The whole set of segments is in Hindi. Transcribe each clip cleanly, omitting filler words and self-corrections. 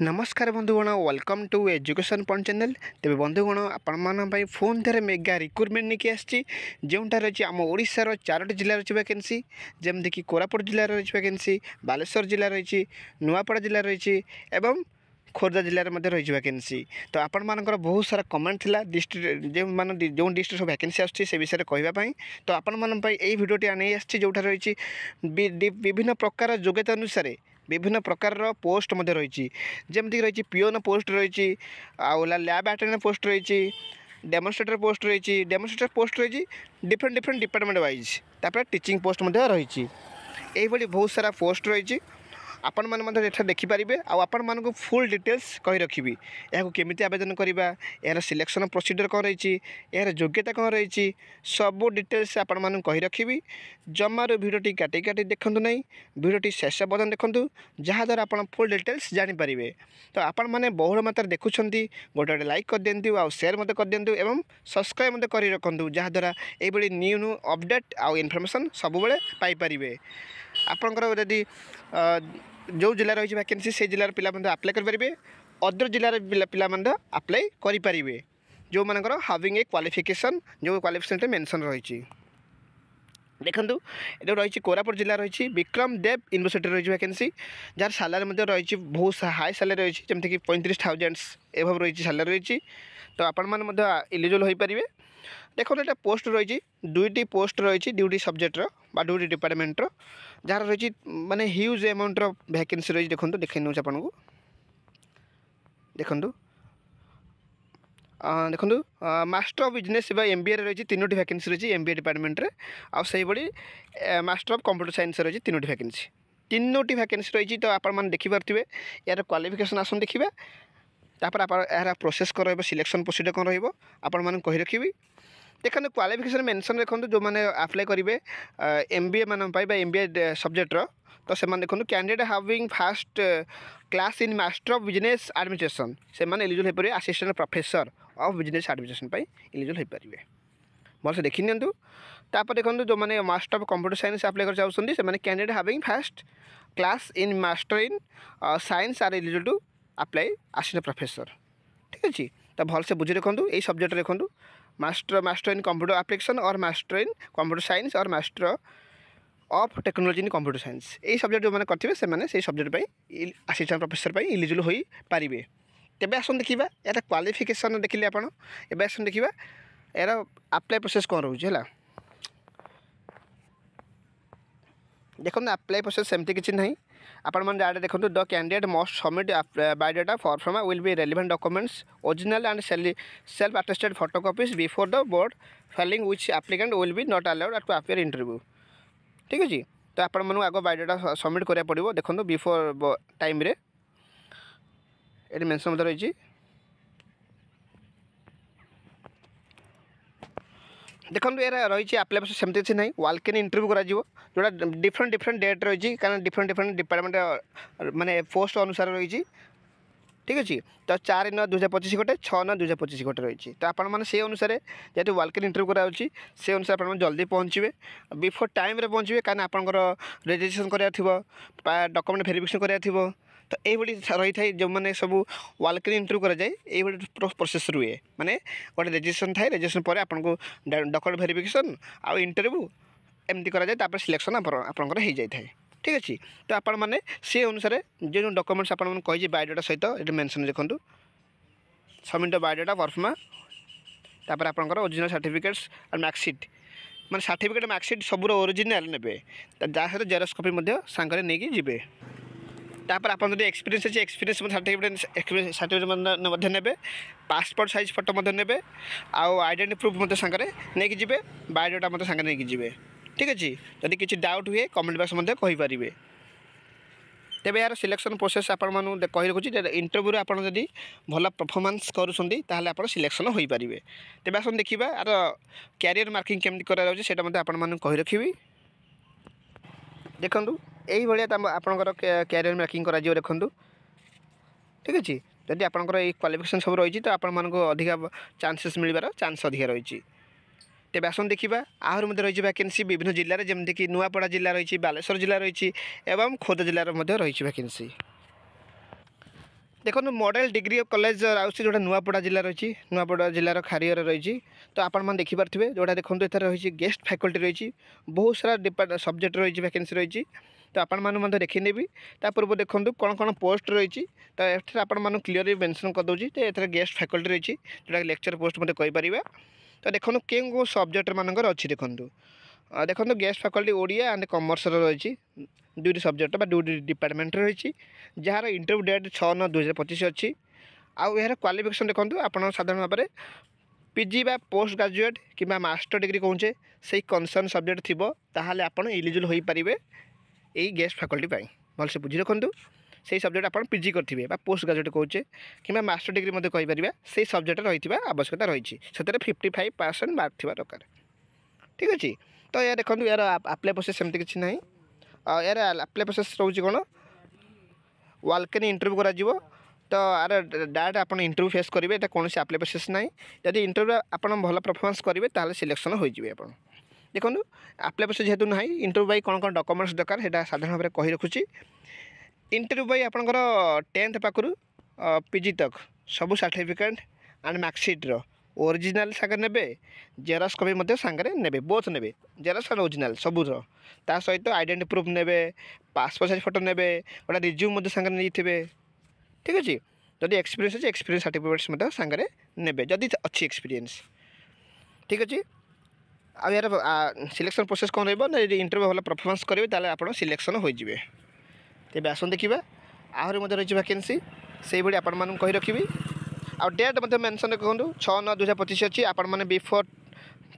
नमस्कार बंधुगण welcome to education point channel. तेज बंधुगण आपण फोन थे मेगा रिक्रुटमेंट नहीं आसी जोटार अच्छी आम ओडार 4टी जिले रही वैकेंसी जमीक कोरापुट जिले रही वैकेंसी बालेश्वर जिले रही नुआपड़ा जिले रही एवं खोर्धा जिले में रही वैकेंसी। तो आपण मानकर बहुत सारा कमेंट थिला डिस्ट्रिक्ट जो मान जो डिस्ट्रिक्ट वैकेंसी आसी से विषय कहवाई। तो आपण मान यही भिडियोटी आने आसी जोटा रही विभिन्न प्रकार योग्यता अनुसार विभिन्न प्रकार पोस्ट रही जमीक रही पिओन पोस्ट रही लैब अटेंडेंट पोस्ट रही डेमोन्स्ट्रेटर पोस्ट रही पोस्ट रही डिफरेंट डिफरेंट डिपार्टमेंट वाइज तापर टीचिंग पोस्ट रही यही बहुत सारा पोस्ट रही आपण मैंने देखिपारे आपण मान फुल डिटेल्स कही रखी या केमी आवेदन करवा यार सिलेक्शन प्रोसीजर कौन रही यार योग्यता कौन रही सबू डिटेल्स आपण मान कही रखी जमार भिडियोटी काटी काटी देखु ना भिडियोटी शेष पर्यटन देखूँ जहाँद्वारा आप फुल डिटेल्स जानीपारे। तो आपण मैंने बहुल मात्रा देखुं गोटे गोटे लाइक कर दिंतु आ सेयार मत कर दिंतु एवं सब्सक्राइब मत कर रखु जहाँद्वारा ये न्यू न्यू अपडेट आउ इनफर्मेशन सबुबले पाइपारे। आपंकर जदि जो जिले रही वैकेंसी से जिलार पिला अप्लाई करेंगे अदर जिलार पिला अप्लाई करेंगे जो मानकर हाविंग ए क्वालिफिकेशन जो क्वालिफिकेशन मेंशन रही। देखु ये रही कोरापुट जिला रही विक्रम देव यूनिवर्सिटी रही वैकेंसी जार सालारी रही बहुत हाई सालारी रही जमीक 35,000 एभव रही सालारी रही। तो आपण मैंने एलिजिबल हो पारे। देखो ये पोस्ट रही दुईटी पोस्ट रही ड्यूटी सब्जेक्टर बा ड्यूटी डिपार्टमेंटर जार रही माने ह्यूज अमाउंट वैकेंसी रही। देखो देखे नौ आपन को देखु देखो मास्टर ऑफ बिजनेस एमबीए रही 3टी वैकेंसी रही एमबीए डिपार्टमेंट रे आई भाई मास्टर ऑफ कंप्यूटर साइंस रही 3टी वैकेंसी 3टी वैकेंसी रही। तो आप देखिपे यार क्वालिफिकेशन आसन देखा तापर यार प्रोसेस कर सिलेक्शन प्रोसीजर कौन रही रखी। देखो क्वालिफिकेशन मेंशन देखो जो मैंने अप्लाई करेंगे एमबीए मान एमबीए सब्जेक्टर तो से देखो candidate having first class in master of business administration से एलिजिबल हो पारे assistant professor of business administration eligible हो पारे। भल से देखी नियंतु तापर देखो जो मैंने master of computer science apply कर चाहते से candidate having first class in master in science are eligible to apply assistant professor. ठीक अच्छे तो भल से बुझी रखु यही सब्जेक्ट देखो मास्टर इन कंप्यूटर एप्लिकेशन और मास्टर इन कंप्यूटर साइंस और master of technology in computer science यही सब्जेक्ट जो मैंने करेंगे से सब्जेक्ट असिस्टेंट प्रोफेसर एलिजिबल हो पारे। तेज आसन देखा यार क्वालिफिकेशन देखिले आप आसन देखा यार अप्लाई प्रोसेस कौन रोचे है। देखो अप्लाई प्रोसेस सेमती किसी ना आपण मैंने डायरेक्ट देखो the candidate must submit biodata form will be relevant documents original and self attested photocopies before the board failing which applicant will be not allowed to appear interview. ठीक अच्छे तो आपण मैं आग बायोडाटा सबमिट करा पड़ो देखो बिफोर टाइम रे ये मेंशन रही। देखो यार रही अप्लाई प्रोसेस सेमती किसी ना वॉक इन इंटरव्यू करा जोड़ा डिफरेंट डिफरेंट डेट रही कारण डिफरेंट डिफरेंट डिपार्टमेंट माने पोस्ट अनुसार रही। ठीक अच्छे तो 4/9/2025 गोटे 6/9/2025 गोटे रही। तो आपने से अनुसार जेहतु वॉक इन इंटरव्यू कराऊँगी से अनुसार आप जल्दी पहुँचे बिफोर टाइम रे पहुँचे कारण आपंकर रजिस्ट्रेशन कराया डॉक्यूमेंट वेरिफिकेशन कराया तो यही रही था जो मैंने सब वॉक इन इंटरव्यू कराए यही प्रोसेस रुए माने गोटे रजिस्ट्रेशन थाए रजिस्ट्रेशन पर आपको डॉक्यूमेंट वेरिफिकेशन आउ इंटरव्यू एमती कराए सिलेक्शन आपंकर हो जाए। ठीक अच्छे तो आपण मैंने से अनुसार जो डॉक्यूमेंट्स आप कही बायोडाटा सहित ये मेंशन देखो सबमिट बायोडाटा परफॉर्मा तापर आपंकर ओरिजिनल सर्टिफिकेट्स और मार्कशीट माने सर्टिफिकेट मार्कशीट सबूर ओरिजिनल ने जहाँ सहित जेरक्स कॉपी सांगे नहीं जी तापर आप एक्सपीरियंस अच्छे एक्सपीरियंस सर्टिफिकेट ने पासपोर्ट साइज फोटो ने आउ आइडेंटिटी प्रूफ सांगे नहीं जी बायोडाटा सांगे नहीं जी। ठीक अच्छे जदि किसी डाउट हुए कमेंट बॉक्स में कहींपारे। तेज यार सिलेक्शन प्रोसेस आपको कही रखुच्छी इंटरव्यू आप भल परफॉर्मेंस करूँ सिलेक्शन हो पारे। तेज आसन देखा यार कैरियर मार्किंग केमती कराऊँगा आपको रखी। देखु यही भाया आपंकर कैरियर मार्किंग कर देखु। ठीक अच्छे जदि आपंकर क्वालिफिकेशन सब रही तो आपको अधिका चांसेस मिलबार चांस अधिक रही। तेज आसन देखा आहरी मध्य रही वैकेंसी विभिन्न जिले जमीक नुआपड़ा जिला रही बालेश्वर जिला रही एवं खोर्धा जिले रही वैकेंसी। देखो मॉडल डिग्री कॉलेज आउसी जोटा नुआपड़ा जिला रही नुआपड़ा जिलार खारियर रही तो आपण मैंने देखिपे जोटा देखो एथर रही गेस्ट फैकल्टी रही बहुत सारा सब्जेक्ट रही वैकेंसी रही तो आपण मैंने देखी पूर्व देखूँ कौन कौन पोस्ट रही तो एथर आपण क्लीयरली मेंशन कर दूसरी तो एथर गेस्ट फैकल्टी रही जोटा लेक्चर पोस्ट मत कहीपर तो देखो कौ सब्जेक्ट मानकर अच्छी देखूँ देखो guest faculty Odia and commerce रही दुईटी सब्जेक्ट बा दुईटी डिपार्टमेंट रही जार इंटरव्यू डेट 6/9/2025 अच्छी आउ यार क्वालिफिकेशन देखो आप साधारण भाव में पीजी बा पोस्ट ग्रेजुएट कि मास्टर डिग्री कौचे से कनसर्न सब्जेक्ट थी ताहले आप इलिजिबल हो पारे यही गेस्ट फैकल्टी भलसे बुझी रखु से सब्जेक्ट आप पीजी करेंगे पोस्ट ग्रेजुएट कौचे कि मास्टर डिग्री मत कहीपर से सब्जेक्ट रही आवश्यकता रही से 55% मार्क थी दरकार ठीक अच्छे तो यार देखो यार आप्लाय प्रोसेस सेमती किसी ना यार आप्लाय प्रोसेस रोच कौन वालकेन इंटरव्यू करा तो यार डायरेक्ट आप इंटरव्यू फेस करेंगे ये कौन आप्लाय प्रोसेस ना जब इंटरव्यू आप भल परफॉर्मेंस करेंगे ताहले सिलेक्शन हो देखो आप्लाय प्रोसेस जेहेतु ना इंटरव्यू बाई कौन कौन डॉक्यूमेंट्स दरकार है साधारण भाव में कही रखुची इंटरव्यू बाई आपंकर 10th पाखु पीजी तक सबू सर्टिफिकेट एंड मार्कसीट्र ओरिजिनल सांगे ने जेरक्स कपी सांगे ने बोथ ने जेरक्स एंड ओरिजिनल सबूर ता सहित आइडेंटिटी प्रूफ ने पासपोर्ट साइज फोटो ने गोटे रिज्यूम सांगे नहीं ठीक अच्छे जदि एक्सपीरियंस अच्छे एक्सपीरियंस सर्टिफिकेट्स सांगे ने जदि अच्छी एक्सपीरियंस ठीक अच्छे आ यार सिलेक्शन प्रोसेस कौन रही इंटरव्यू भल परफॉर्मेंस करेंगे ताले आप सिलेक्शन हो तेज आस देखा आहरी रही वैकेंसी से भाई आपण कही रखी आ डेट मतलब मेंशन देखो 6/9/2025 अच्छी आपण मैंने बिफोर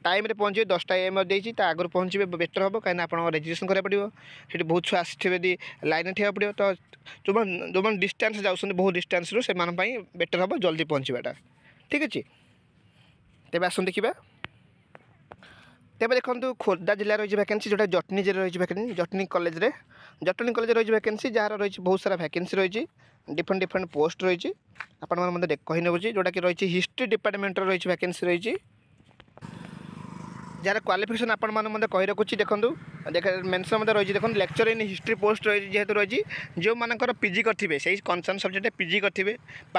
टाइम रे पहुँचे 10टा AM देती आगुरी पहुँचे बेटर हम कहीं आप रेजिस्ट्रेशन करा पड़ो ये बहुत छुआ आसवे लाइन ठेवा पड़ो तो जो मैंने डिस्टेंस जाऊँ बहुत डिस्टेंस से बेटर हम जल्दी पहुँचाटा ठीक अच्छे तेज आस देखा तेज देखो खोर्धा जिला रही वैकेंसी जोटा जटनी जिले रही वैकेंसी जटनी कॉलेज रही वैकेंसी जार रही बहुत सारा वैकेंसी रही डिफरेंट पोस्ट रही आप कही नौची जोटा कि रही हिस्ट्री डिपार्टमेंट रही वैकेंसी रही जार क्वालिफिकेशन आप कही रखुच्छी देखो मेंशन मत रही देखो लेक्चर इन हिस्ट्री पोस्ट रही जेहेतु रही जो मानकर पीजी करेंगे से कनसर्न सब्जेक्ट पीजी करेंगे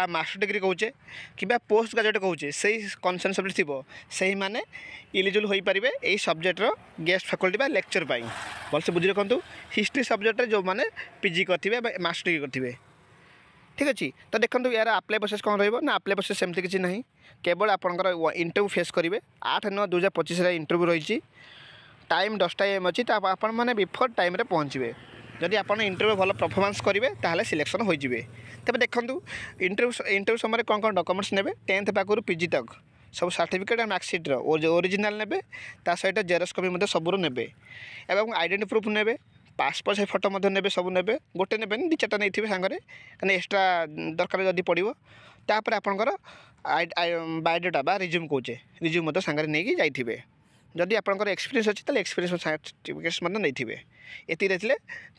मास्टर डिग्री कौचे कि पोस्ट ग्रेजुएट कौचे से कनसर्न सब्जेक्ट थी से मैंने इलिजिबल हो पारे यही सब्जेक्टर गेस्ट फैकल्टी लेक्चर भलसे बुझी रखु हिस्ट्री सब्जेक्ट जो मैंने पीजी करेंगे मास्टर डिग्री करेंगे ठीक अच्छे तो देखो यार आप्लाय प्रोसेस कौन रहा आप्लाय प्रोसेस सेमती किसी ना केवल आपंकर इंटरव्यू फेस करेंगे 8/9/2025 इंटरव्यू रही टाइम 10टा AM अच्छी तो आप मैंने बिफोर टाइम रे पहुँचे जदि आप इंटरव्यू भल परफॉर्मेंस करेंगे ताहले सिलेक्शन हो तेज देखो इंटरव्यू समय कौन कौन डॉक्यूमेंट्स ने 10th पाखु पीजी तक सब सर्टिफिकेट एंड मार्कसीट्र ओरिजिनल ने सहित जेरक्स कपी सबूर ने आइडेंटिटी प्रूफ ने पासपोर्ट साइज फोटो ने सब ने गोटे ने 2-4टा नहीं सांगे कहीं एक्सट्रा दरकार जदि पड़ो तापर आपंकर बायोडाटा बा रिज्यूम कौचे रिज्यूम सांगे नहीं जाइए जदि आपंकर एक्सपीरियंस अच्छी तो एक्सपीरियंस सर्टिफिकेट्स नहीं ये रही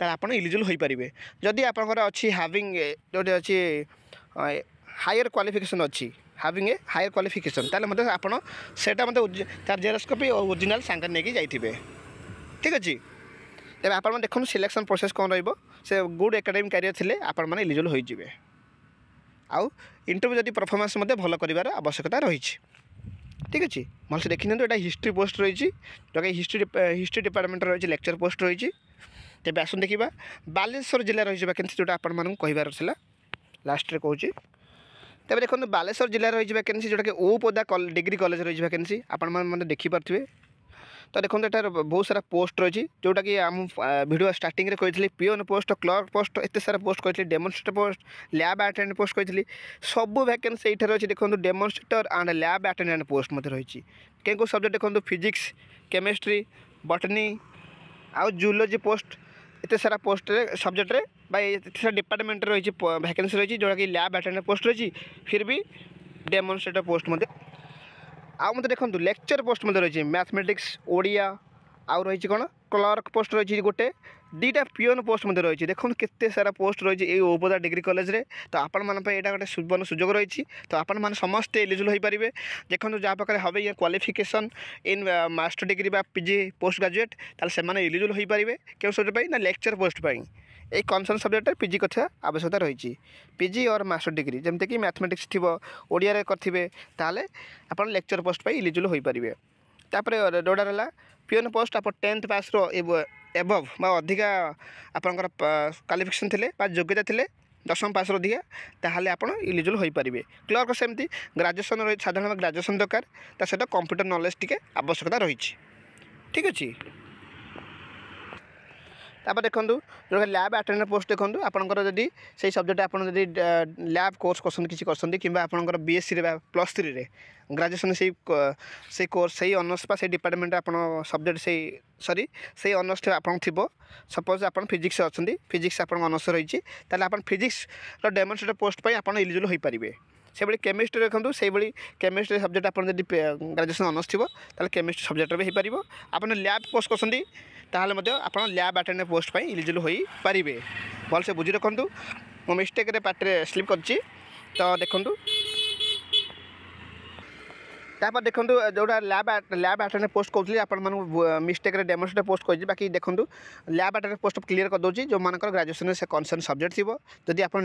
आप इलिजिबल हो पारे जदि आपंकर अच्छी हाविंग जो अच्छी हायर क्वालिफिकेशन अच्छी हाविंग ए हायर क्वालिफिकेशन ताले मतलब आपन सेटा मतलब तार जेरक्स कपी ओरिजिनल सांगे नहीं जाइए ठीक अच्छे तेज आप देखो सिलेक्शन प्रोसेस कौन रे गुड एकेडमिक कैरियर थे आपण मैंने इलिजिबल हो आउ इंटरव्यू जदि परफॉर्मेंस भल कर आवश्यकता रही ठीक अच्छे भलसे देखी ना यहाँ हिस्ट्री पोस्ट रही जो कि हिस्ट्री डिपार्टमेंट रही लेक्चर पोस्ट रही तेज आस देखा बालेश्वर जिला रही वैकेंसी जोटा आपण कहार लास्ट रे कहूँ तेज देखो बालेश्वर जिला रही वैकेंसी जोटा कि ओपदा डिग्री कॉलेज रही वैकेंसी आपण देखिपे तो देखो यार बहुत सारा पोस्ट रही जोटा कि आम वीडियो स्टार्टिंग रे कही पिओन पोस्ट क्लर्क पोस्ट एत सारा पोस्ट कही demonstrator post lab attendant post कही सब वैकेंसी ये अच्छी देखो demonstrator and lab attendant post मत रही कौ सब्जेक्ट देखो फिजिक्स केमिस्ट्री बॉटनी आउ जूलॉजी पोस्ट एत सारा पोस्ट सब्जेक्ट एत सारा डिपार्टमेंट रही वैकेंसी रही जोटा कि लैब अटेंडेंट पोस्ट रही फिर भी डेमोन्स्ट्रेटर पोस्ट मत आउ मत देखो लेक्चर पोस्ट मत रही मैथमेटिक्स ओडिया आउ रही कौन क्लर्क पोस्ट रही गोटे 2टा पिओन पोस्ट मत रही देखो केते सारा पोस्ट रही ये ओपदा डिग्री कॉलेज रे तो आपण मान यहाँ गोटे सुवर्ण सुजोग रही तो आपण मैंने समस्ते एलिजिबल हो पारे देखो जहाँ पाखे हम ये क्वालिफिकेशन इन मास्टर डिग्री बा पीजी पोस्ट ग्रेजुएट ताल से एलिजिबल हो पारे क्यों सब्जेक्ट ना लेक्चर पोस्ट এই কনସର୍ନ ସବଜେକ୍ଟରେ ପିଜି କରିଥିବା ଆବଶ୍ୟକତା ରହିଛି। ପିଜି ଅର୍ ମାଷ୍ଟର ଡିଗ୍ରୀ ଯେମିତିକି ମ୍ୟାଥମେଟିକ୍ସ ଥିବ, ଓଡ଼ିଆରେ କରିଥିବେ, ତାହେଲେ ଆପଣ ଲେକ୍ଚର ପୋଷ୍ଟ ପାଇଁ ଇଲିଜିବୁଲ୍ ହୋଇପାରିବେ। ତାପରେ ଯେଉଁଟା ରହିଲା ପିଅନ ପୋଷ୍ଟ, ଆପଣ 10th ପାସ୍ର ଏବଭ୍ ବା ଅଧିକା ଆପଣଙ୍କର କ୍ୱାଲିଫିକେସନ୍ ଥିଲେ ବା ଯୋଗ୍ୟତା ଥିଲେ 10ମ ପାସ୍ର ଅଧିକା, ତାହେଲେ ଆପଣ ଇଲିଜିବୁଲ୍ ହୋଇପାରିବେ। କ୍ଲର୍କ ସେମିତି ଗ୍ରାଜୁଏସନ୍ ରହି ସାଧାରଣ ଗ୍ରାଜୁଏସନ୍ ଦରକାର, ତା ସହିତ କମ୍ପ୍ୟୁଟର ନଲେଜ୍ ଟିକେ ଆବଶ୍ୟକତା ରହିଛି। ଠିକ୍ ଅଛି। ତାପରେ ଦେଖନ୍ତୁ ଯେଉଁଟା ଲ୍ୟାବ୍ ଆଟେଣ୍ଡାଣ୍ଟ ପୋଷ୍ଟ ଦେଖନ୍ତୁ, ଆପଣଙ୍କର ଯଦି ସେଇ ସବଜେକ୍ଟ ଆପଣ ଯଦି ଲ୍ୟାବ୍ କୋର୍ସ କରୁଛନ୍ତି କିଛି କରୁଛନ୍ତି କିମ୍ବା ଆପଣଙ୍କର ବିଏସ୍ସିରେ ବା +3ରେ ଗ୍ରାଜୁଏସନ୍ ସେଇ କୋର୍ସ ସେଇ ଅନର୍ସ ବା ସେଇ ଡିପାର୍ଟମେଣ୍ଟରେ ଆପଣ ସବଜେକ୍ଟ ସେଇ ଅନର୍ସ ଆପଣଙ୍କ ଥିବ। ସପୋଜ୍ ଆପଣ ଫିଜିକ୍ସ ଅଛନ୍ତି, ଫିଜିକ୍ସ ଆପଣଙ୍କ ଅନର୍ସ ରହିଛି, ତାହେଲେ ଆପଣ ଫିଜିକ୍ସର ଡେମନଷ୍ଟ୍ରେଟର ପୋଷ୍ଟ ପାଇଁ ଆପଣ ଇଲିଜିବୁଲ୍ ହୋଇପାରିବେ। ସେଭଳି କେମିଷ୍ଟ୍ରି ଦେଖନ୍ତୁ, ସେଇଭଳି କେମିଷ୍ଟ୍ରି ସବଜେକ୍ଟ ଆପଣ ଯଦି ଗ୍ରାଜୁଏସନ୍ ଅନର୍ସ ଥିବ ତାହେଲେ କେମିଷ୍ଟ୍ରି ସବଜେକ୍ଟରେ ବି ହୋଇପାରିବ। ଆପଣ ଲ୍ୟାବ୍ କୋର୍ସ କରୁଛନ୍ତି ତାହେଲେ ମଧ୍ୟ ଆପଣ ଲ୍ୟାବ୍ ଆଟେଣ୍ଡାଣ୍ଟ ପୋଷ୍ଟ ପାଇଁ ଇଲିଜିବୁଲ୍ ହୋଇପାରିବେ। ଭଲସେ ବୁଝି ରଖନ୍ତୁ। ମୁଁ ମିଷ୍ଟେକ୍ରେ ପାଟିରେ ସ୍ଲିପ୍ କରିଛି, ତ ଦେଖନ୍ତୁ। ତାପରେ ଦେଖନ୍ତୁ ଯେଉଁଟା ଲ୍ୟାବ୍ ଆଟେଣ୍ଡାଣ୍ଟ ପୋଷ୍ଟ କହୁଥିଲି ଆପଣମାନଙ୍କୁ ମିଷ୍ଟେକ୍ରେ ଡେମନଷ୍ଟ୍ରେଟର ପୋଷ୍ଟ କହିଛି, ବାକି ଦେଖନ୍ତୁ ଲ୍ୟାବ୍ ଆଟେଣ୍ଡାଣ୍ଟ ପୋଷ୍ଟ କ୍ଲିୟର କରିଦେଉଛି। ଯେଉଁମାନଙ୍କର ଗ୍ରାଜୁଏସନ୍ରେ ସେ କନସର୍ନ ସବଜେକ୍ଟ ଥିବ, ଯଦି ଆପଣ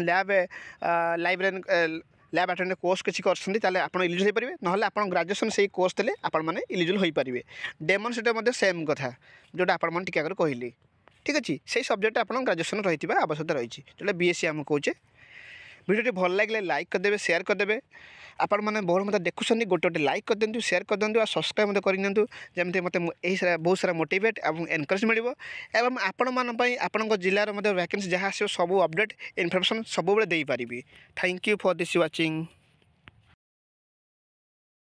ଲ୍ୟାବ୍ ଆଟେଣ୍ଡାଣ୍ଟ କୋର୍ସ କିଛି କରିଛନ୍ତି ତାହେଲେ ଆପଣ ଇଲିଜିବୁଲ୍ ହୋଇପାରିବେ, ନହେଲେ ଆପଣ ଗ୍ରାଜୁଏସନ୍ ସେଇ କୋର୍ସ ଥିଲେ ଆପଣମାନେ ଇଲିଜିବୁଲ୍ ହୋଇପାରିବେ। ଡେମନଷ୍ଟ୍ରେଟର ମଧ୍ୟ ସେମ୍ କଥା ଯେଉଁଟା ଆପଣମାନେ ଟିକେ ଆଗରୁ କହିଲି। ଠିକ୍ ଅଛି। ସେଇ ସବଜେକ୍ଟ ଆପଣ ଗ୍ରାଜୁଏସନ୍ ରହିଥିବା ଆବଶ୍ୟକତା ରହିଛି, ଯେଉଁଟା ବିଏସ୍ସି ଆମେ କହୁଛେ। ভিডিওটি ভাল লাগলে লাইক କରିଦେବେ, ସେୟାର କରିଦେବେ। ଆପଣମାନେ ବହୁତ ମୋତେ ଦେଖୁଛନ୍ତି, ଗୋଟେ ଲାଇକ୍ କରିଦିଅନ୍ତୁ, ସେୟାର କରିଦିଅନ୍ତୁ ଆଉ ସବସ୍କ୍ରାଇବ୍ ମଧ୍ୟ କରିନିଅନ୍ତୁ, ଯେମିତି ମୋତେ ବହୁତ ସାରା ମୋଟିଭେଟ୍ ଏବଂ ଏନକରେଜ୍ ମିଳିବ। ଏବଂ ଆପଣମାନଙ୍କ ପାଇଁ ଆପଣଙ୍କ ଜିଲ୍ଲାର ମଧ୍ୟ ଭ୍ୟାକେନ୍ସି ଯାହା ଆସିବ ସବୁ ଅପଡ଼େଟ୍ ଇନଫର୍ମେସନ୍ ସବୁବେଳେ ଦେଇପାରିବି। Thank you for this watching.